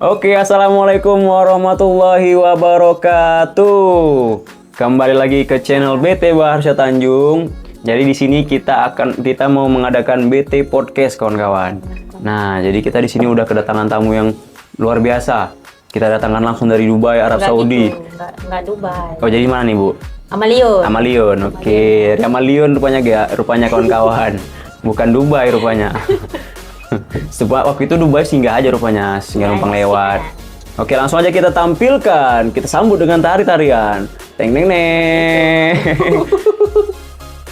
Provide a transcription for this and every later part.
Oke, assalamualaikum warahmatullahi wabarakatuh. Kembali lagi ke channel BT Baharsya Tanjung. Jadi di sini kita mau mengadakan BT Podcast, kawan-kawan. Nah, jadi kita di sini udah kedatangan tamu yang luar biasa. Kita datangkan langsung dari Dubai, Arab Saudi. Gitu. Enggak Dubai. Oh, jadi mana nih, Bu? Amalion. Amalion. Oke, dari Amalion rupanya kawan-kawan. Bukan Dubai rupanya. Sebab waktu itu Dubai singgah aja rupanya, singgah numpang lewat. Oke, langsung aja kita tampilkan. Kita sambut dengan tari-tarian. Teng neng neng.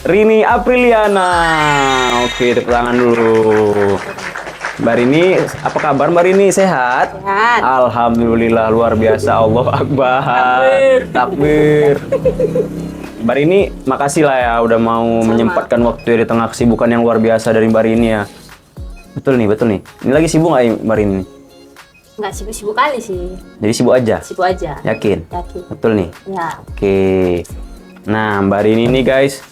Rini Apriliana. Oke, tepuk tangan dulu. Mbak Rini, apa kabar Mbak Rini? Sehat? Sehat. Alhamdulillah, luar biasa. Allah Akbar. Takbir. Mbak Rini, makasih lah ya udah mau menyempatkan waktu di tengah kesibukan yang luar biasa dari Mbak Rini ya. Betul nih. Ini lagi sibuk nggak Mbak Rini? Nggak sibuk-sibuk kali sih. Jadi sibuk aja? Sibuk aja. Yakin? Yakin. Betul nih? Ya. Oke. Nah, Mbak Rini ini guys,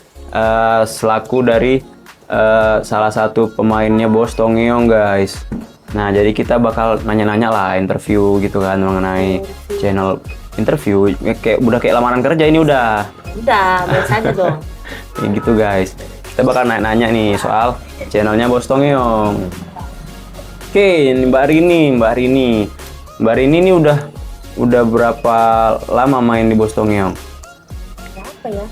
selaku dari salah satu pemainnya Bos Tongyeong guys. Nah, jadi kita bakal nanya-nanya lah, interview gitu kan mengenai channel interview. Udah kayak lamaran kerja ini udah. Udah, biasa aja dong. Kayak gitu guys. Kita bakal nanya-nanya nih soal channelnya Bos Tongyeong. Oke, ini Mbak Rini ini udah berapa lama main di Bos Tongyeong? Berapa ya?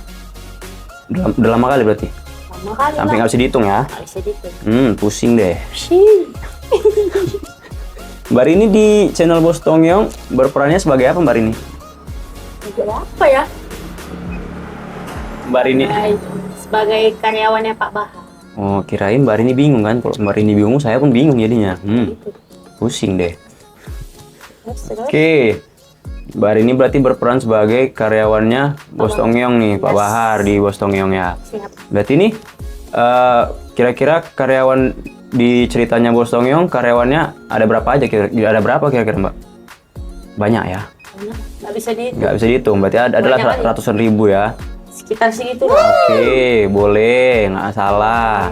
Udah lama kali berarti? Lama kali Sampai lah. nggak bisa dihitung ya? Nggak bisa dihitung. Pusing deh. Shih. Mbak Rini di channel Bos Tongyeong berperannya sebagai apa Mbak Rini? Apa ya? Mbak Rini. Sebagai karyawannya Pak Bahar. Oh, kirain Mbak Rini bingung kan? Kalau Mbak Rini bingung, saya pun bingung jadinya. Gitu. Pusing deh. Terus. Oke. Mbak Rini berarti berperan sebagai karyawannya Bos Tongyeong nih, Pak Bahar di Bos Tongyeong ya. Siap. Berarti nih, kira-kira karyawan di ceritanya Bos Tongyeong, karyawannya ada berapa aja? Ada berapa kira-kira Mbak? Banyak ya? Nggak bisa dihitung. Nggak bisa dihitung, berarti adalah Banyak kali. ratusan ribu ya. Sekitar segitu lah. Oke, boleh, nggak salah.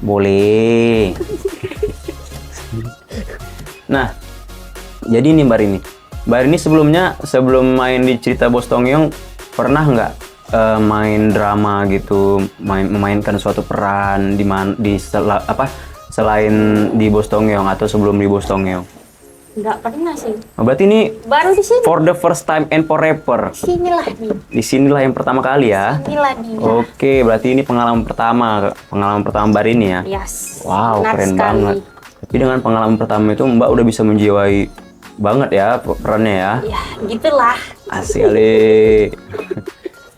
Boleh. Nah, jadi nih Mbak Rini sebelum main di cerita Bos Tongyeong, pernah nggak main drama gitu, memainkan suatu peran selain di Bos Tongyeong atau sebelum di Bos Tongyeong? Nggak pernah sih. Oh, berarti ini Baru di sini. for the first time and forever. Sinilah nih. Disinilah yang pertama kali ya. Inilah dia. Oke, berarti ini pengalaman pertama Mbak Rini ya. Yes. Wow, Benar keren sekali. banget. Tapi dengan pengalaman pertama itu Mbak udah bisa menjiwai banget ya perannya ya. Ya, gitulah. Asik kali.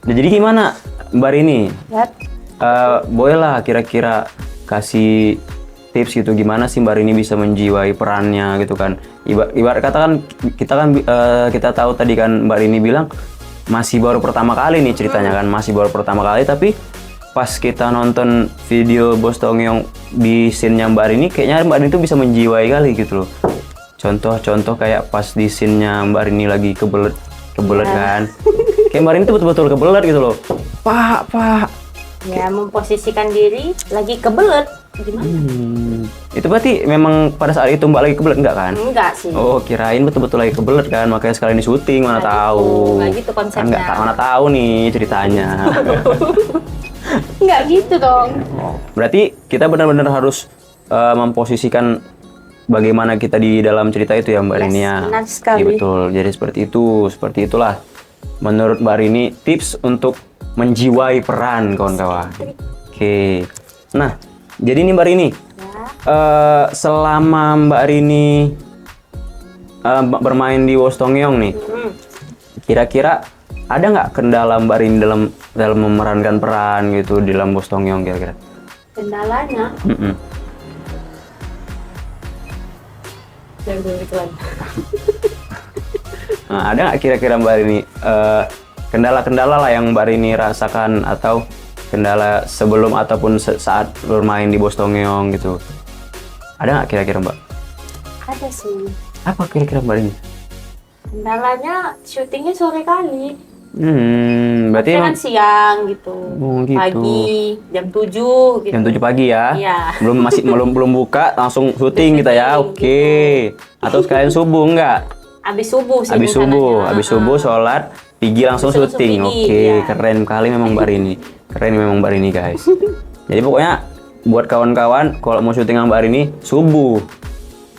Nah, jadi gimana Mbak Rini? Ya, Boleh lah kira-kira kasih tips gitu, gimana sih Mbak Rini bisa menjiwai perannya gitu kan. Ibarat kata kan kita tahu tadi kan Mbak Rini bilang masih baru pertama kali nih ceritanya kan, masih baru pertama kali, tapi pas kita nonton video Bos Tongyeong di scene-nya Mbak Rini, kayaknya Mbak Rini tuh bisa menjiwai kali gitu loh. Contoh kayak pas di scene-nya Mbak Rini lagi kebelet kan. Kayak Mbak Rini tuh betul-betul kebelet gitu loh. Pak. ya memposisikan diri lagi kebelet. Gimana? Itu berarti memang pada saat itu Mbak lagi kebelet enggak kan? Enggak sih. Oh, kirain betul-betul lagi kebelet kan, makanya sekalian di syuting, mana tahu. Nggak gitu konsepnya. Kan mana tahu nih ceritanya. Enggak gitu dong. Berarti kita benar-benar harus memposisikan bagaimana kita di dalam cerita itu ya Mbak Rini ya. Benar sekali. Iya, betul. Jadi seperti itulah. Menurut Mbak Rini, tips untuk menjiwai peran kawan-kawan. Oke. Nah, jadi nih Mbak Rini, selama Mbak Rini bermain di Bos Tongyeong nih, kira-kira ada nggak kendala Mbak Rini dalam memerankan peran gitu di dalam Bos Tongyeong kira-kira? Kendalanya. Yang begituan. Nah, ada nggak kira-kira Mbak Rini kendala-kendala lah yang Mbak Rini rasakan, atau kendala sebelum ataupun saat bermain di Bos Tongyeong gitu? Ada nggak kira-kira Mbak? Ada sih. Apa kira-kira Mbak Rini? Kendalanya syutingnya sore kali. Berarti Saya emang kan siang gitu. Oh, gitu. Pagi jam 7 gitu. jam 7 pagi ya? Iya. Belum buka, langsung syuting kita ya? syuting, Oke. Atau sekalian subuh enggak? Habis subuh sih Habis subuh, rencananya. habis subuh sholat, pergi langsung Habis langsung syuting. pergi, Oke, ya. keren kali memang Mbak Rini. Keren memang Mbak Rini guys. Jadi pokoknya buat kawan-kawan kalau mau syuting sama Mbak Rini subuh.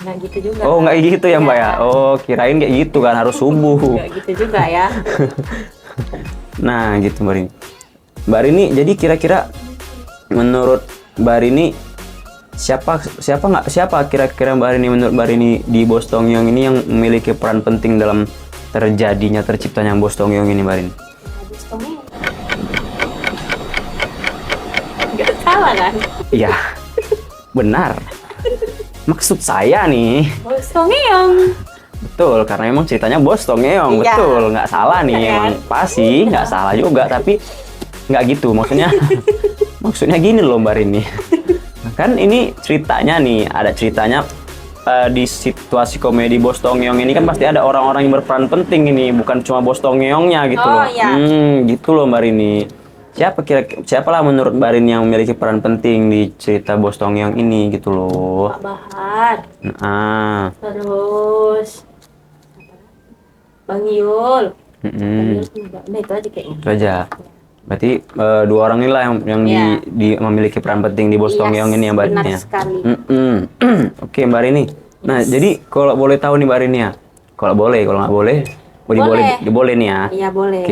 Nggak gitu juga. Oh nggak gitu ya Mbak ya? Oh kirain kayak gitu kan harus subuh. Nggak gitu juga ya. Nah gitu Mbak Rini. Mbak Rini jadi kira-kira menurut Mbak Rini siapa kira-kira Mbak Rini menurut Mbak Rini di Bos Tongyong ini yang memiliki peran penting dalam terciptanya Bos Tongyong ini Mbak Rini? Habis Tongyong. Nggak salah kan? Iya, benar. Maksud saya nih, Bos Tongyong. betul karena emang ceritanya Bos Tongyong, Iya. betul nggak salah nih, Iya. emang pasti nggak salah juga tapi nggak gitu maksudnya. Maksudnya gini loh Mbak Rini. Kan ini ceritanya nih, ada ceritanya di situasi komedi Bos Tongyong ini kan pasti ada orang-orang yang berperan penting ini, bukan cuma Bos Tongyongnya gitu Oh, loh. iya. Gitu loh Mbak Rini. Siapalah menurut Mbak Rini yang memiliki peran penting di cerita Bos Tongyong ini gitu loh. Pak Bahar. Nah, Terus Bang Yul. Bang mm-mm. Yul enggak. Nah itu aja kayaknya. Itu aja. Berarti dua orang inilah yang Iya. memiliki peran penting di Bos Yes, Tongyong ini ya Mbak Rini benar ya. sekali. Oke Mbak Rini. Nah jadi kalau boleh tahu nih Mbak Rini ya. Kalau boleh, kalau nggak boleh, Boleh. boleh nih ya. Iya boleh.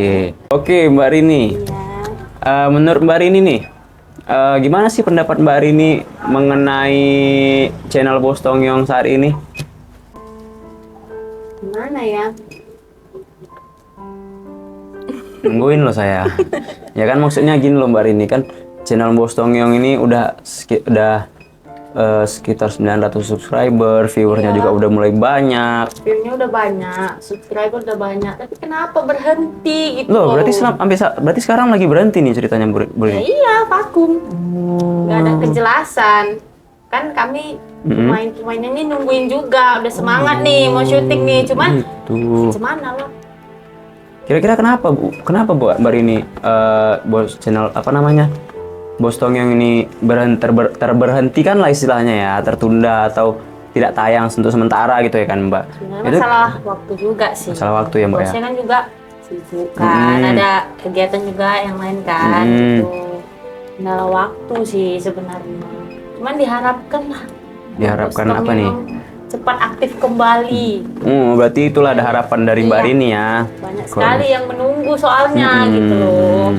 Oke Mbak Rini. Iya. Menurut Mbak Rini nih, gimana sih pendapat Mbak Rini mengenai channel Bos Tongyong saat ini? Gimana ya? Nungguin loh saya. Ya kan maksudnya gini loh Mbak Rini kan channel Bos Tongyong ini udah sekitar 900 subscriber, viewernya juga udah mulai banyak. View-nya udah banyak, subscriber udah banyak, tapi kenapa berhenti gitu? Loh, berarti sekarang lagi berhenti nih ceritanya Bu Ya Rini. iya, vakum. Nggak Oh. ada kejelasan. Kan kami pemain-pemainnya ini nungguin juga, udah semangat nih mau syuting nih, cuman Gitu. gimana lah? Kira-kira kenapa Bu? Kenapa Bu Mbak Rini bos channel apa namanya? Bos Tongyong ini terberhentikan lah istilahnya ya, tertunda atau tidak tayang untuk sementara gitu ya kan Mbak? Sebenarnya Itu masalah waktu juga sih. masalah waktu ya Mbak ya? Bosnya kan juga sibuk kan, ada kegiatan juga yang lain kan gitu. Kendala waktu sih sebenarnya. Cuman diharapkan lah. Diharapkan Bos apa nih? Tongyong cepat aktif kembali. Berarti itulah ada harapan dari Mbak Iya. Rini ya. Banyak sekali yang menunggu soalnya gitu loh.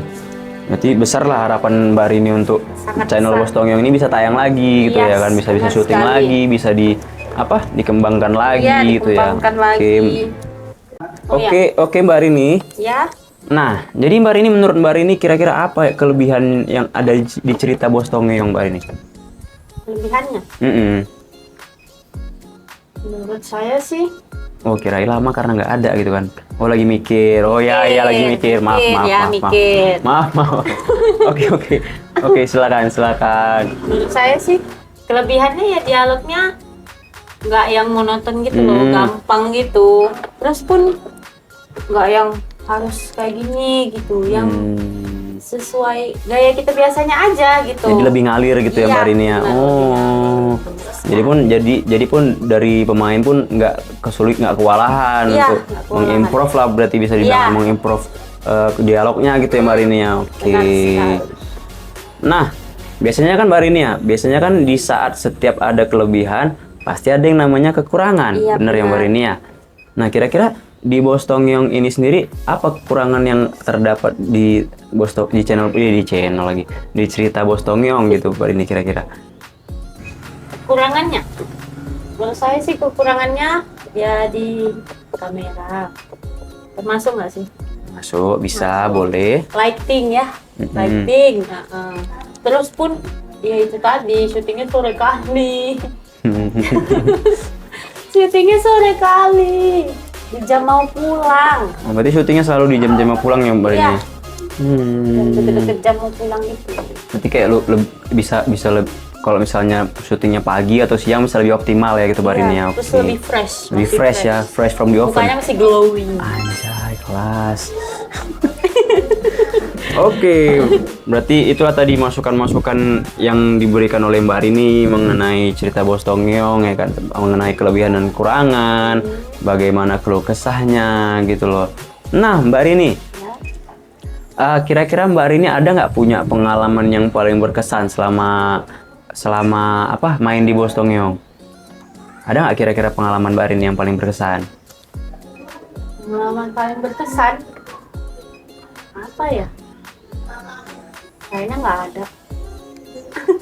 Berarti besar lah harapan Mbak Rini untuk Sangat channel besar. Bos Tongyong ini bisa tayang lagi gitu ya Yes, kan, bisa benar syuting sekali. lagi, bisa dikembangkan lagi Iya, gitu ya. dikembangkan lagi. Oh, Oke Mbak Rini. Ya, Nah, jadi Mbak Rini menurut Mbak Rini kira-kira apa kelebihan yang ada di cerita Bos Tongyong Mbak Rini? kelebihannya Mm-mm. menurut saya sih Oh kirain lama karena nggak ada gitu kan. Oh lagi mikir. Oh ya iya lagi mikir. Maaf. mikir. Maaf. Oke silakan. Menurut saya sih kelebihannya ya dialognya nggak yang monoton gitu loh, gampang gitu. Terus pun nggak yang harus kayak gini gitu, yang sesuai gaya kita biasanya aja gitu. Jadi lebih ngalir gitu ya Iya, Mbak Rini ya. benar, Oh. Jadi pun dari pemain pun nggak kewalahan Iya, untuk nggak kewalahan. mengimprove lah berarti bisa dibilang Iya. mengimprove dialognya gitu ya Mbak Rini ya. Oke. Benar sekali. Nah, biasanya kan Mbak Rini ya, biasanya kan di saat setiap ada kelebihan pasti ada yang namanya kekurangan. Iya, Bener ya Mbak benar. Rini ya. Nah, kira-kira di Bos Tongyong ini sendiri apa kekurangan yang terdapat di channel lagi di cerita Bos Tongyong gitu Mbak Rini kira-kira? Kekurangannya menurut saya sih kekurangannya ya di kamera, termasuk nggak sih Masuk, bisa, boleh. lighting ya, lighting. Terus pun ya itu tadi syutingnya sore kali. Syutingnya sore kali di jam mau pulang. Oh, berarti syutingnya selalu di jam-jam pulang ya Mbak Rini? Iya. Jam deket-deket jam mau pulang itu. Berarti kayak bisa kalau misalnya syutingnya pagi atau siang bisa lebih optimal ya gitu Mbak Rini ya. Terus Oke. lebih fresh. Lebih fresh ya, fresh from the oven. Mukanya masih glowing. Anjay, kelas. Oke, berarti itulah tadi masukan-masukan yang diberikan oleh Mbak Rini mengenai cerita Bos Tongyong ya kan, mengenai kelebihan dan kekurangan, bagaimana keluh kesahnya gitu loh. Nah, Mbak Rini, kira-kira Mbak Rini ada nggak punya pengalaman yang paling berkesan selama apa main di Bos Tongyong? Ada nggak kira-kira pengalaman Mbak Rini yang paling berkesan? Pengalaman paling berkesan apa ya? Kayaknya nggak ada.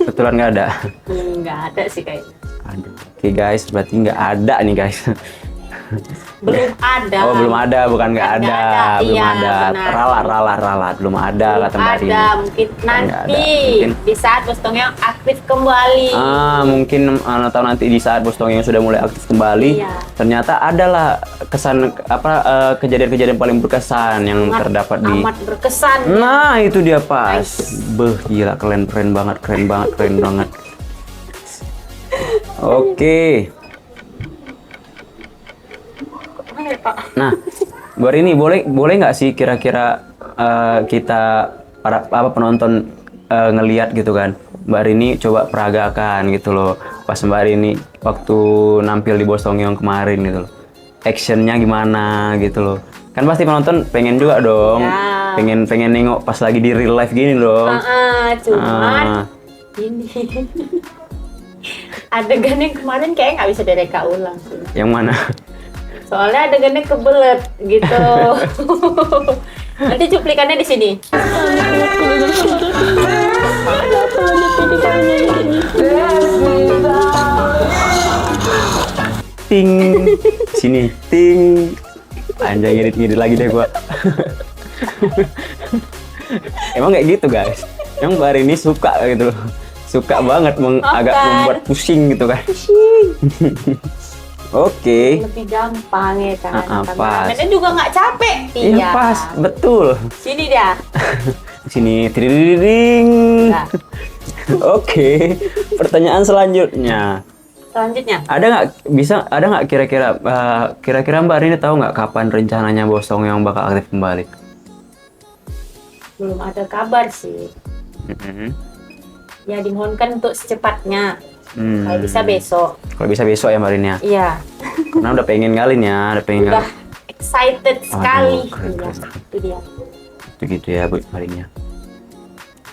Betulan nggak ada? Nggak ada sih kayaknya. Aduh. Oke guys, berarti nggak ada nih guys. Belum ada. Oh belum ada, bukan nggak Nggak ada, ada. belum Iya, ada. benar. Ralat, belum ada Belum kata Mbak Rini. ada, mungkin Nggak nanti ada. Mungkin- di saat Bos Tongyong aktif kembali. Mungkin atau nanti di saat Bos Tongyong sudah mulai aktif kembali, Iya. ternyata adalah kesan apa kejadian-kejadian paling berkesan yang terdapat di. Amat berkesan. Nah itu dia pas, beh gila keren banget. Oke. Mana ya, Pak? Nah, Mbak Rini boleh nggak sih kira-kira kita para penonton ngelihat gitu kan, Mbak Rini coba peragakan gitu loh, pas Mbak Rini waktu nampil di Bos Tongyong kemarin gitu loh, actionnya gimana gitu loh, kan pasti penonton pengen juga dong, Ya. pengen nengok pas lagi di real life gini dong. Cuman Ah. ini adegan yang kemarin kayak nggak bisa direka ulang sih. Yang mana? Soalnya adegannya kebelet gitu. Nanti cuplikannya di sini. Ting, sini, ting. Anjay ngedit lagi deh gua. Emang kayak gitu guys. Yang Mbak Rini suka gitu loh. Suka banget agak Kan? membuat pusing gitu kan. Oke. Lebih gampang ya kan. Pas. Kameramennya juga nggak capek. Iya pas, betul. Sini dah. Sini, tiring. Nah, Oke. Pertanyaan selanjutnya. selanjutnya. Ada nggak kira-kira Mbak Rini tahu nggak kapan rencananya Bos Tongyong bakal aktif kembali? Belum ada kabar sih. Ya dimohonkan untuk secepatnya. Kalau bisa besok. Kalau bisa besok ya Mbak Rini ya. Iya. Karena udah pengen ngalin ya, Udah excited sekali. keren, Iya, keren. itu dia. Itu gitu ya Bu Mbak Rini ya.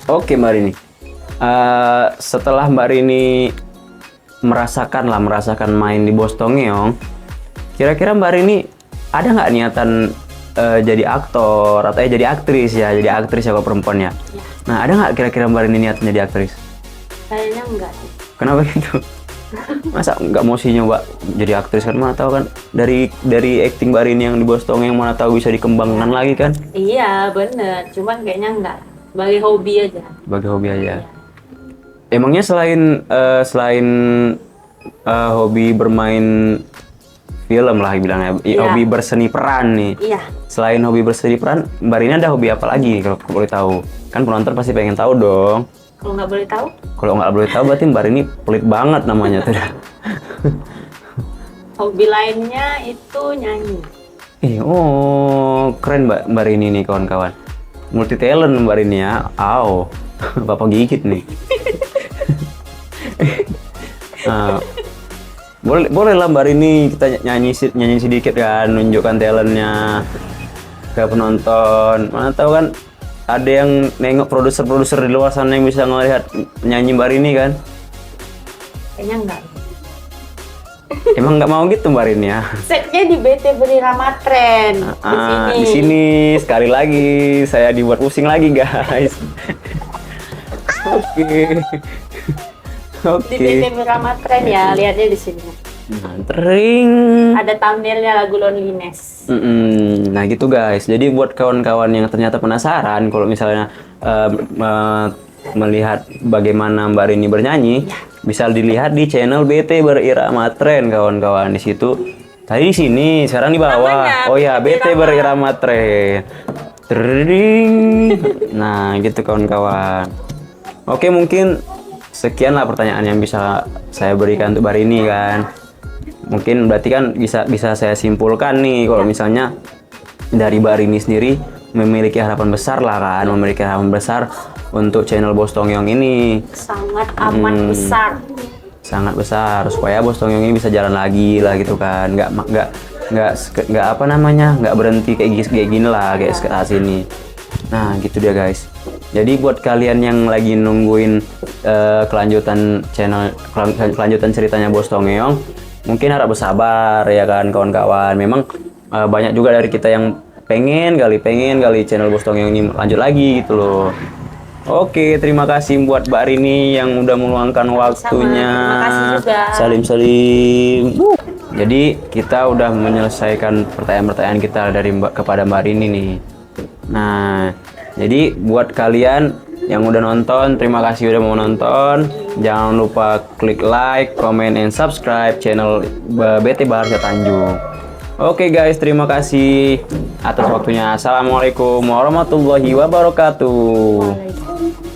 Oke Mbak Rini. Setelah Mbak Rini merasakan main di Bos Tongyong, kira-kira Mbak Rini ada nggak niatan jadi aktor atau jadi aktris ya kalau perempuan ya? Ya. Nah ada nggak kira-kira Mbak Rini niatan jadi aktris? Kayaknya enggak sih. Kenapa gitu? Masa nggak mau sih nyoba jadi aktris kan? Mana tahu kan dari acting Mbak Rini yang di Bos Tongyong mana tahu bisa dikembangkan lagi kan? Iya bener, cuman kayaknya enggak. Sebagai hobi aja. Bagi hobi aja. Emangnya selain hobi bermain film lah bilangnya, Iya. hobi berseni peran nih. Iya. Selain hobi berseni peran, Mbak Rini ada hobi apa lagi kalau boleh tahu? Kan penonton pasti pengen tahu dong. Kalau nggak boleh tahu, Kalau nggak boleh tahu berarti Mbak Rini pelit banget namanya tuh. hobi lainnya itu nyanyi. Keren Mbak Rini nih kawan-kawan. Multi talent Mbak Rini ya. Bapak gigit nih. Boleh lah Mbak Rini kita nyanyi sedikit kan, nunjukkan talentnya ke penonton. Mana tahu kan ada yang nengok produser di luar sana yang bisa ngelihat nyanyi Mbak Rini kan. Kayaknya enggak. Emang nggak mau gitu Mbak Rini ya? Setnya di BT Beri Ramatren. Di sini sekali lagi saya dibuat pusing lagi guys. Oke. Di BT Beri Ramatren ya, lihatnya di sini. Tering. Ada thumbnailnya lagu Loneliness. Nah gitu guys. Jadi buat kawan-kawan yang ternyata penasaran kalau misalnya melihat bagaimana Mbak Rini bernyanyi, bisa dilihat di channel BT Berirama Tren kawan-kawan. Di situ tadi di sini, sekarang di bawah. Namanya Oh ya, BT Berirama Tren. Tering. Nah, gitu kawan-kawan. Oke, mungkin sekianlah pertanyaan yang bisa saya berikan untuk Mbak Rini kan. Mungkin berarti kan bisa saya simpulkan nih kalau misalnya dari Mbak Rini sendiri memiliki harapan besar lah kan, memiliki harapan besar untuk channel Bos Tongyong ini. Sangat amat besar. Sangat besar, supaya Bos Tongyong ini bisa jalan lagi lah gitu kan. Nggak apa namanya, nggak berhenti kayak gini lah, kayak saat sini. Nah gitu dia guys. Jadi buat kalian yang lagi nungguin kelanjutan ceritanya Bos Tongyong, mungkin harap bersabar ya kan kawan-kawan. Memang banyak juga dari kita yang pengen kali channel Bos Tongyong ini lanjut lagi gitu loh. Oke, terima kasih buat Mbak Rini yang udah meluangkan waktunya. Terima kasih juga. Salim. Jadi kita udah menyelesaikan pertanyaan-pertanyaan kita kepada Mbak Rini nih. Nah, jadi buat kalian yang udah nonton, terima kasih udah mau nonton. Jangan lupa klik like, comment, and subscribe channel BT Baharja Tanjung. Oke guys, terima kasih atas waktunya. Assalamualaikum warahmatullahi wabarakatuh. Waalaikumsalam.